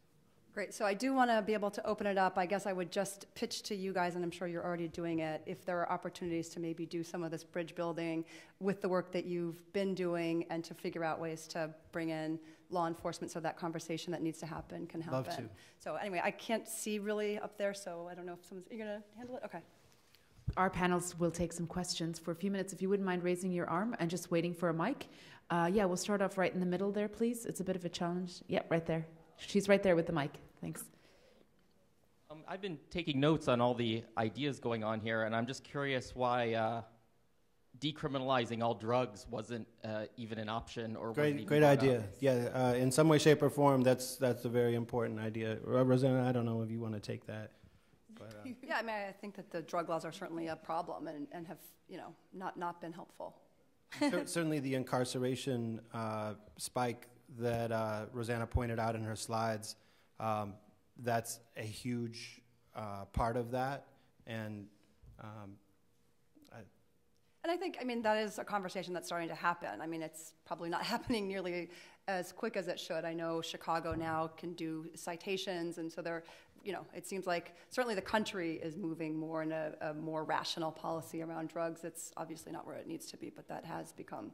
Great. So I do want to be able to open it up. I guess I would just pitch to you guys, and I'm sure you're already doing it, if there are opportunities to maybe do some of this bridge building with the work that you've been doing, and to figure out ways to bring in law enforcement so that conversation that needs to happen can happen. Love to. So anyway, I can't see really up there, so I don't know if someone's... You're going to handle it? Okay. Our panelists will take some questions for a few minutes. If you wouldn't mind raising your arm and just waiting for a mic. Yeah, we'll start off right in the middle there, please. It's a bit of a challenge. Yeah, right there. She's right there with the mic. Thanks. I've been taking notes on all the ideas going on here, and I'm just curious why decriminalizing all drugs wasn't even an option, or great idea. Yeah, in some way, shape, or form, that's a very important idea. Roseanna, I don't know if you want to take that. But, yeah, I mean, I think that the drug laws are certainly a problem and have, you know, not been helpful. Certainly, the incarceration spike that Roseanna pointed out in her slides, that's a huge part of that, and I think, I mean, that is a conversation that's starting to happen. I mean, it's probably not happening nearly as quick as it should. I know Chicago now can do citations, and so they're, you know, it seems like certainly the country is moving more in a more rational policy around drugs. It's obviously not where it needs to be, but that has become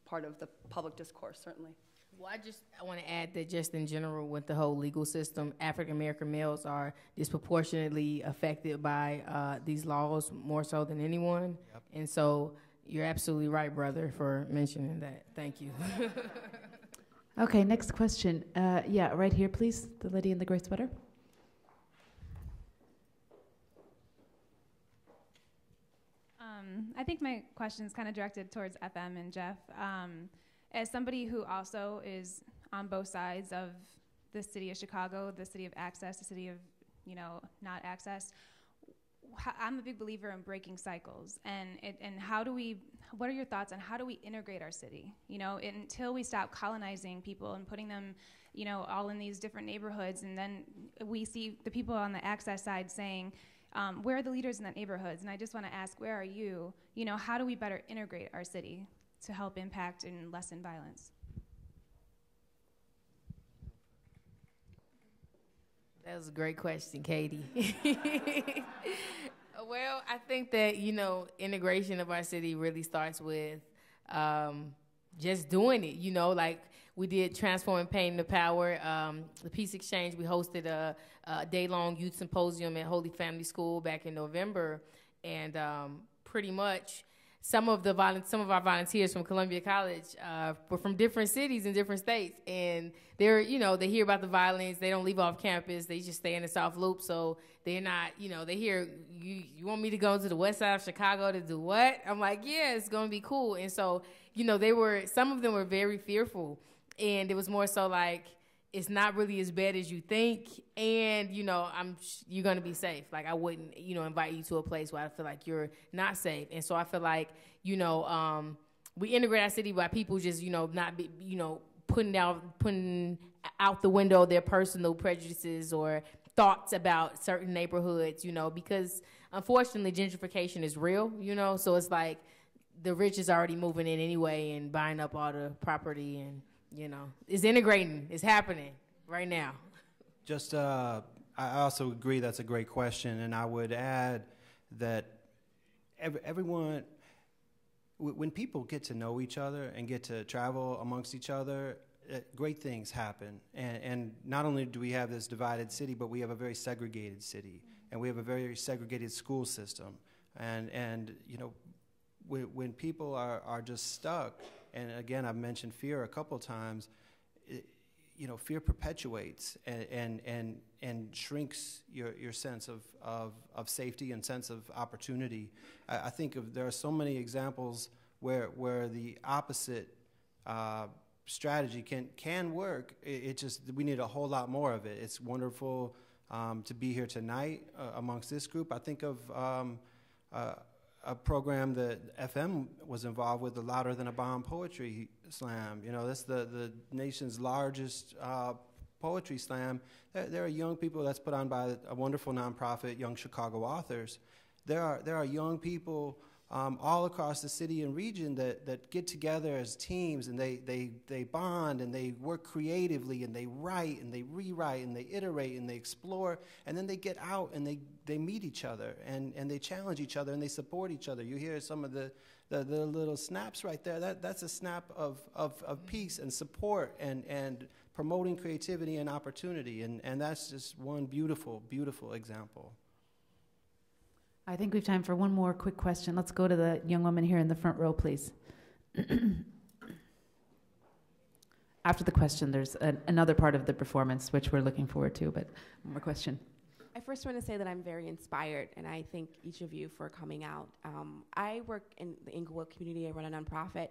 part of the public discourse, certainly. Well, I want to add that just in general with the whole legal system, African American males are disproportionately affected by these laws more so than anyone. Yep. And so you're absolutely right, brother, for mentioning that. Thank you. Okay, next question. Yeah, right here, please. The lady in the gray sweater. I think my question is kind of directed towards FM and Jeff. As somebody who also is on both sides of the city of Chicago, the city of access, the city of, you know, not access, I'm a big believer in breaking cycles. And how do we, what are your thoughts on how do we integrate our city? You know, until we stop colonizing people and putting them, you know, all in these different neighborhoods, and then we see the people on the access side saying, where are the leaders in that neighborhoods? And I just want to ask, where are you? You know, how do we better integrate our city to help impact and lessen violence? That was a great question, Katie. Well, I think that, you know, integration of our city really starts with just doing it. You know, like We did Transforming Pain to Power. The Peace Exchange, we hosted a day-long youth symposium at Holy Family School back in November. And pretty much some of our volunteers from Columbia College were from different cities and different states. And they're, they hear about the violence. They don't leave off campus. They just stay in the South Loop. So they're not, they hear, you want me to go to the west side of Chicago to do what? I'm like, yeah, it's going to be cool. And so, some of them were very fearful. And it was more so like, it's not really as bad as you think, and you're gonna be safe. Like I wouldn't, invite you to a place where I feel like you're not safe. And so I feel like, we integrate our city by people just, not be, putting out the window their personal prejudices or thoughts about certain neighborhoods, because unfortunately gentrification is real, so it's like the rich is already moving in anyway and buying up all the property and. It's integrating. It's happening right now. Just, I also agree that's a great question, and I would add that everyone, when people get to know each other and get to travel amongst each other, great things happen. And not only do we have this divided city, but we have a very segregated city, and we have a very segregated school system. And when people are just stuck. And again, I've mentioned fear a couple times. Fear perpetuates and shrinks your sense of safety and sense of opportunity. I think there are so many examples where the opposite strategy can work. We need a whole lot more of it. It's wonderful to be here tonight amongst this group. I think of a program that FM was involved with, the Louder Than a Bomb Poetry Slam. That's the nation's largest poetry slam. There are young people that's put on by a wonderful nonprofit, Young Chicago Authors. There are young people all across the city and region that get together as teams, and they bond and they work creatively and they write and they rewrite and they iterate and they explore, and then they get out and they meet each other and they challenge each other and they support each other. You hear some of the little snaps right there. That's a snap of peace and support and promoting creativity and opportunity, and that's just one beautiful, beautiful example. I think we have time for one more quick question. Let's go to the young woman here in the front row, please. After the question, there's another part of the performance, which we're looking forward to, but one more question. I first want to say that I'm very inspired, and I thank each of you for coming out. I work in the Inglewood community. I run a nonprofit,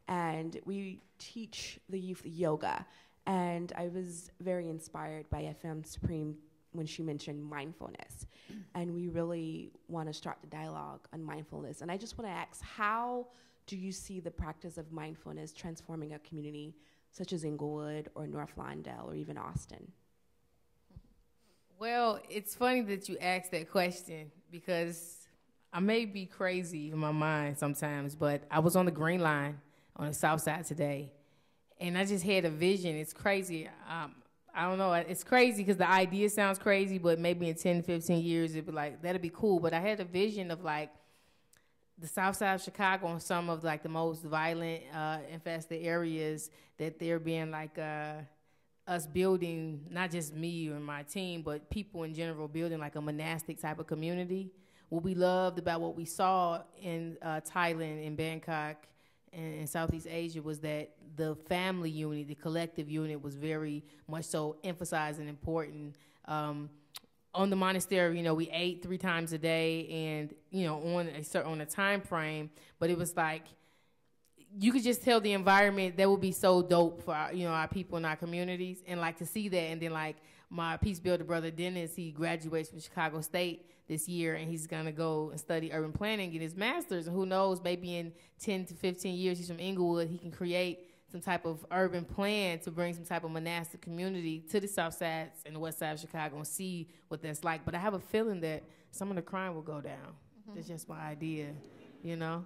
and we teach the youth yoga. And I was very inspired by FM Supreme when she mentioned mindfulness. And we really want to start the dialogue on mindfulness. And I just want to ask, how do you see the practice of mindfulness transforming a community such as Inglewood or North Lawndale or even Austin? Well, it's funny that you asked that question, because I may be crazy in my mind sometimes, but I was on the Green Line on the south side today, and I just had a vision. It's crazy. I don't know. It's crazy because the idea sounds crazy, but maybe in 10, 15 years, it'd be like, that'd be cool. But I had a vision of like the south side of Chicago and some of like the most violent, infested areas, that there being like us building, not just me or my team, but people in general building like a monastic type of community. What we loved about what we saw in Thailand, in Bangkok, and in Southeast Asia was that the family unit, the collective unit, was very much so emphasized and important. On the monastery, we ate 3 times a day, and on a time frame. But it was like you could just tell the environment that would be so dope for our people in our communities, and like to see that. And then like my peace builder brother Dennis, he graduates from Chicago State this year, and he's gonna go and study urban planning, get his master's, and who knows, maybe in 10 to 15 years, he's from Inglewood, he can create some type of urban plan to bring some type of monastic community to the south side and the west side of Chicago and see what that's like. But I have a feeling that some of the crime will go down. Mm-hmm. That's just my idea, I don't know.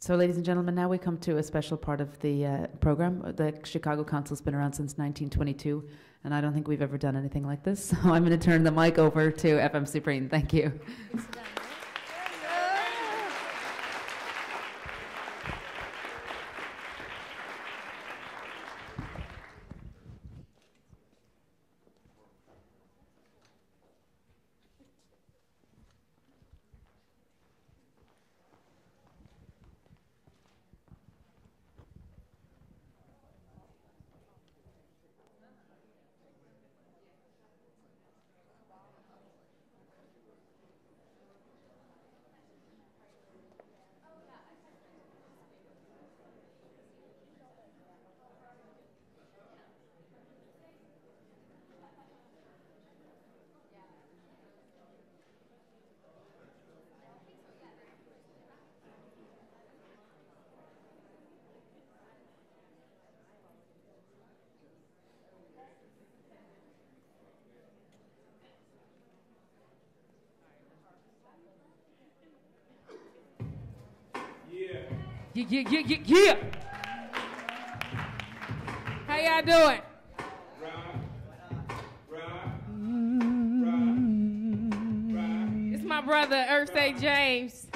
So, ladies and gentlemen, now we come to a special part of the program. The Chicago Council's been around since 1922, and I don't think we've ever done anything like this. So I'm going to turn the mic over to FM Supreme. Thank you. Yeah. How y'all doing? It's my brother, Earth St. James.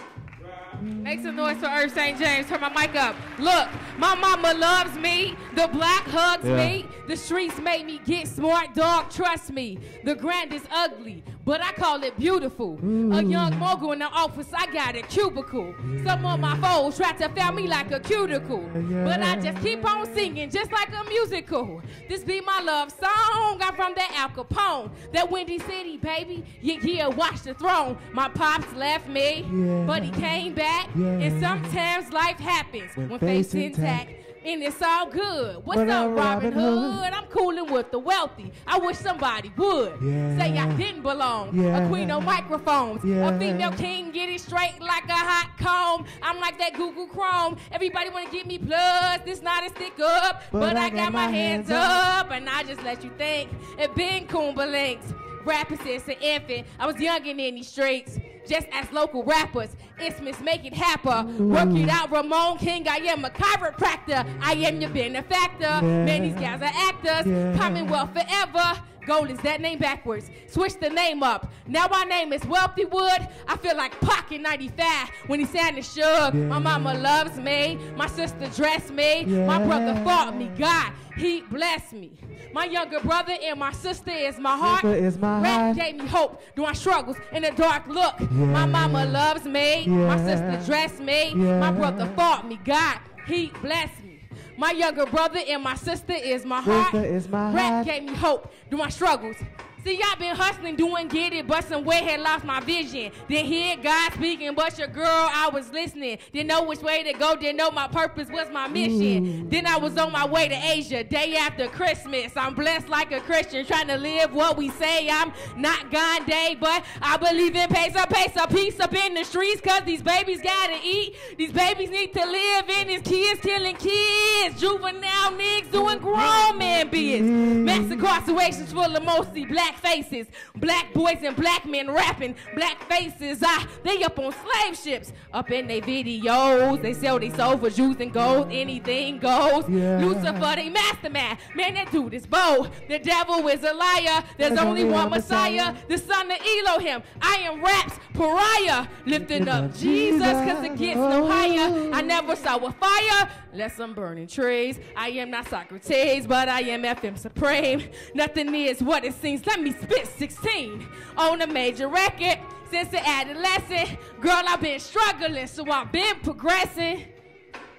Make some noise for Earth St. James. Turn my mic up. Look, my mama loves me. The black hugs me. The streets made me get smart, dog. Trust me. The grand is ugly, but I call it beautiful. A young mogul in the office, I got a cubicle. Some of my foes try to foul me like a cuticle, but I just keep on singing just like a musical. This be my love song. I'm from that Al Capone, that Windy City, baby. Yeah, watch the throne. My pops left me, but he came back. And sometimes life happens when face intact. And it's all good. What's up, Robin Hood? I'm cooling with the wealthy. I wish somebody would say I didn't belong. A queen on microphones. A female king, get it straight like a hot comb. I'm like that Google Chrome. Everybody want to give me plus. This not a stick up. But I got my hands up. And I just let you think. It been Coomba Links. Rapping since an infant. I was young and in these streets. Just as local rappers, it's Miss Make It Happen. Work it out, Ramon King. I am a chiropractor. I am your benefactor. Man, these guys are actors. Commonwealth forever. Gold is that name backwards. Switch the name up. Now my name is Wealthy Wood. I feel like Pac in 95 when he sang the Shug. My mama loves me. My sister dressed me. My brother fought me. God, he blessed me. My younger brother and my sister is my heart. Rap gave me hope during my struggles in a dark look. My mama loves me. My sister dressed me. My brother fought me. God, he blessed me. My younger brother and my sister is my heart. Rap gave me hope during my struggles. See, y'all been hustling, doing get it, but somewhere had lost my vision. Didn't hear God speaking, but your girl, I was listening. Didn't know which way to go, didn't know my purpose was my mission. Then I was on my way to Asia, day after Christmas. I'm blessed like a Christian, trying to live what we say. I'm not Gandhi, but I believe in peace up in the streets, cause these babies gotta eat. These babies need to live, and these kids killing kids. Juvenile niggas doing grown man biz. Mass incarcerations full of mostly black faces, black boys and black men rapping, black faces, they up on slave ships, up in their videos, they sell their soul for Jews and gold, anything goes, Lucifer, they mastermind, man, that dude is bold, the devil is a liar, there's only one Messiah, the son of Elohim, I am rap's pariah, lifting up Jesus, cause it gets no higher, I never saw a fire, less I'm burning trees, I am not Socrates, but I am FM Supreme, nothing is what it seems, let me spit 16 on a major record since the adolescent. Girl, I've been struggling, so I've been progressing.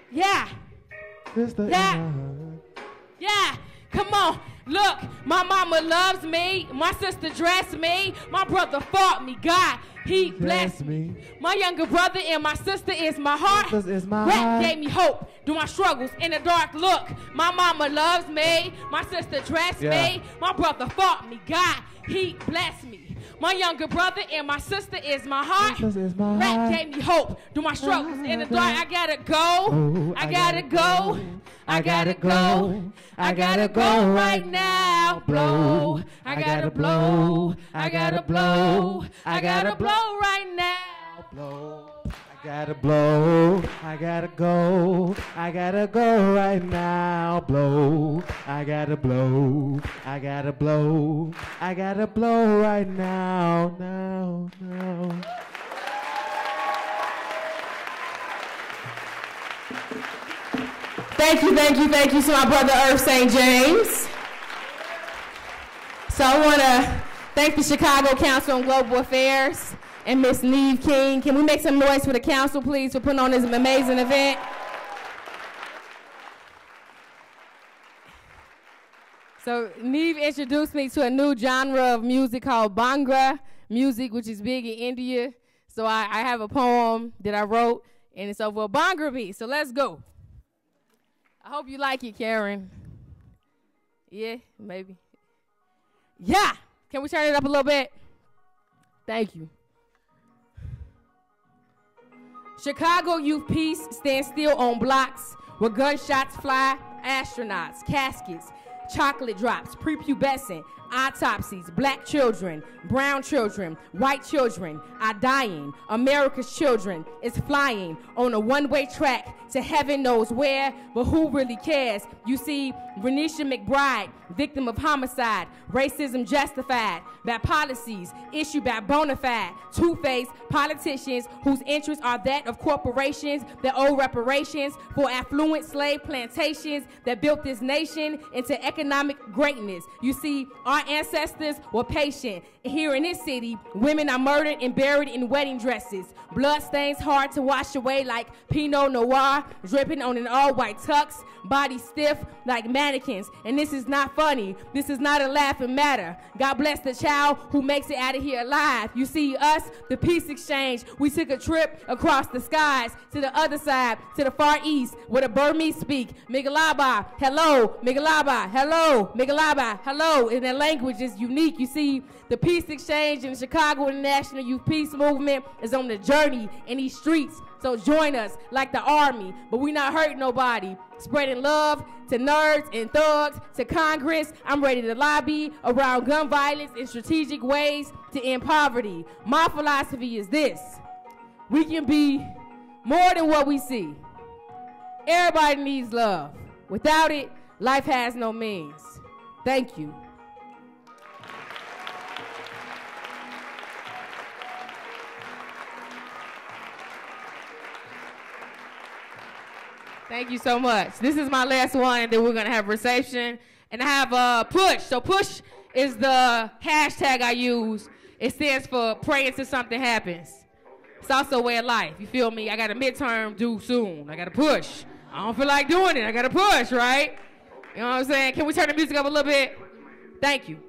Yeah. Come on. Look, my mama loves me. My sister dressed me. My brother fought me. God, he blessed me. My younger brother and my sister is my heart. Rap gave me hope through my struggles in the dark. Look, my mama loves me. My sister dressed me. My brother fought me. God, he blessed me. My younger brother and my sister is my heart. Rap gave me hope through my struggles in the dark. I gotta go. I gotta go. I gotta go. I gotta go right now. Blow. I gotta blow. I gotta blow. I gotta blow right now. Blow. I gotta blow, I gotta go, I gotta go right now, blow, I gotta blow, I gotta blow, I gotta blow right now, now. Thank you to my brother Earth St. James. So I want to thank the Chicago Council on Global Affairs and Miss Neve King. Can we make some noise for the council, please, for putting on this amazing event? So Neve introduced me to a new genre of music called Bhangra music, which is big in India. So I have a poem that I wrote, and it's over a Bhangra beat. So let's go. I hope you like it, Kiran. Yeah, maybe. Yeah. Can we turn it up a little bit? Thank you. Chicago youth peace stands still on blocks where gunshots fly, astronauts, caskets, chocolate drops, prepubescent, autopsies. Black children, brown children, white children are dying. America's children is flying on a one-way track to heaven knows where, but who really cares? You see, Renisha McBride, victim of homicide, racism justified by policies issued by bona fide, two-faced politicians whose interests are that of corporations that owe reparations for affluent slave plantations that built this nation into economic greatness. You see, our ancestors were patient. Here in this city, women are murdered and buried in wedding dresses. Blood stains hard to wash away like Pinot Noir, dripping on an all-white tux, body stiff like mannequins. And this is not funny. This is not a laughing matter. God bless the child who makes it out of here alive. You see, us, the Peace Exchange, we took a trip across the skies to the other side, to the far east, where the Burmese speak. Migalaba, hello, Migalaba, hello, Migalaba, hello. And their language is unique. You see, the Peace Exchange and the Chicago International Youth Peace Movement is on the journey in these streets. So join us like the army, but we not hurting nobody. Spreading love to nerds and thugs, to Congress. I'm ready to lobby around gun violence in strategic ways to end poverty. My philosophy is this: we can be more than what we see. Everybody needs love. Without it, life has no means. Thank you. Thank you so much. This is my last one, and then we're going to have reception. And I have push. So push is the hashtag I use. It stands for pray until something happens. It's also a way of life. You feel me? I got a midterm due soon. I got to push. I don't feel like doing it. I got to push, right? You know what I'm saying? Can we turn the music up a little bit? Thank you.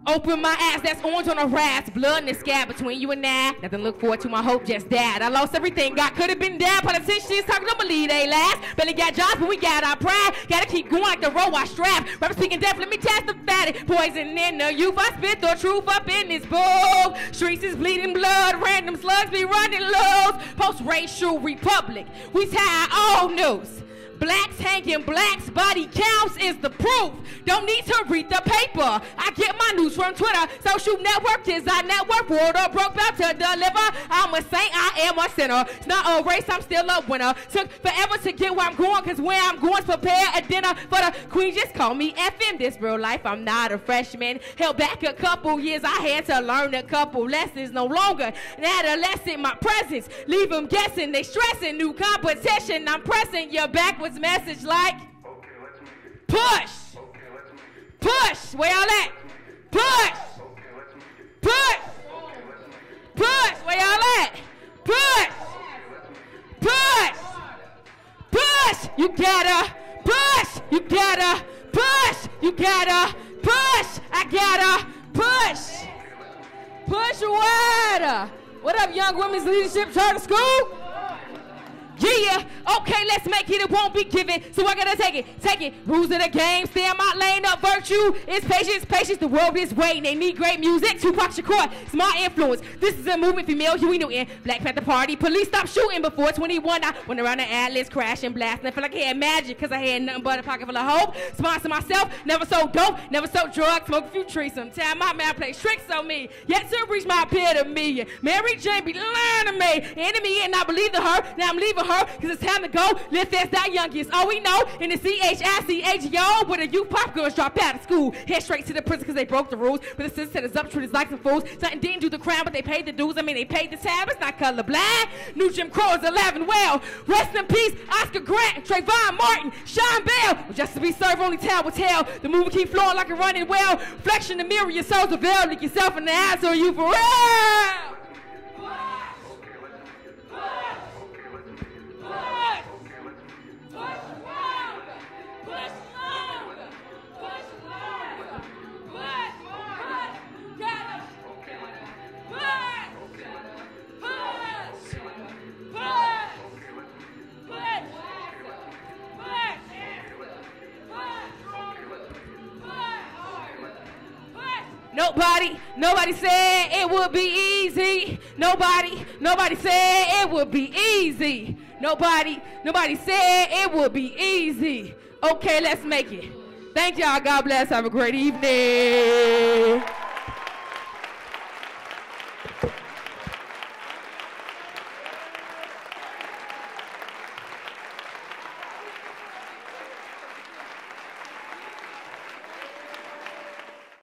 Open my ass, that's orange on a ras. Blood in the scab between you and I. Nothing to look forward to, my hope just died. I lost everything, God could have been down. Politicians talking, don't believe they last. Barely got jobs, but we got our pride. Gotta keep going like the road I strap. Rappers speaking death, let me testify it. Poison in the youth, I spit the truth up in this bowl. Streets is bleeding blood, random slugs be running lows. Post-racial republic, we tie all news. Blacks hanging blacks, body counts is the proof. Don't need to read the paper. I get my news from Twitter. Social network is our network. World up broke about to deliver. I'm a saint, I am a sinner. It's not a race, I'm still a winner. Took forever to get where I'm going, cause where I'm going is prepare a dinner for the queen. Just call me FM. This real life, I'm not a freshman. Held back a couple years, I had to learn a couple lessons. No longer an adolescent, my presence leave them guessing. They stressing new competition. I'm pressing your back. Message like push, push, where y'all at? Push, push, push, where y'all at? Push, push, push, you gotta push, you gotta push, you gotta push, I gotta push, push wider. What up, Young Women's Leadership Charter School? Yeah, okay, let's make it, it won't be given, so I gotta take it, rules of the game, stay in my lane up, virtue, it's patience, the world is waiting, they need great music, Tupac Shakur, it's my influence, this is a movement, female Huey Newton, Black Panther Party, police stop shooting before 21, I went around the Atlas, crashing, blasting, I feel like I had magic, cause I had nothing but a pocket full of hope, sponsor myself, never sold dope, never sold drugs, smoke a few trees, sometime my man play tricks on me, yet to reach my epitome, Mary Jane be lying to me, enemy and I believe in her, now I'm leaving her, cause it's time to go, live fast, die youngest, all we know, in the CHICHO, where the youth pop girls drop out of school, head straight to the prison cause they broke the rules, but the system set us up, treated us like some fools, something didn't do the crime, but they paid the dues, I mean they paid the tab, it's not colorblind, new Jim Crow is alive and well, rest in peace, Oscar Grant, Trayvon Martin, Sean Bell, well, just to be served, only time will tell, the movie keep flowing like a running well, reflection in the mirror, your soul's a veil, look yourself in the eyes, so you for real! Nobody said it would be easy. Nobody said it would be easy. Nobody said it would be easy. Okay, let's make it. Thank y'all. God bless. Have a great evening.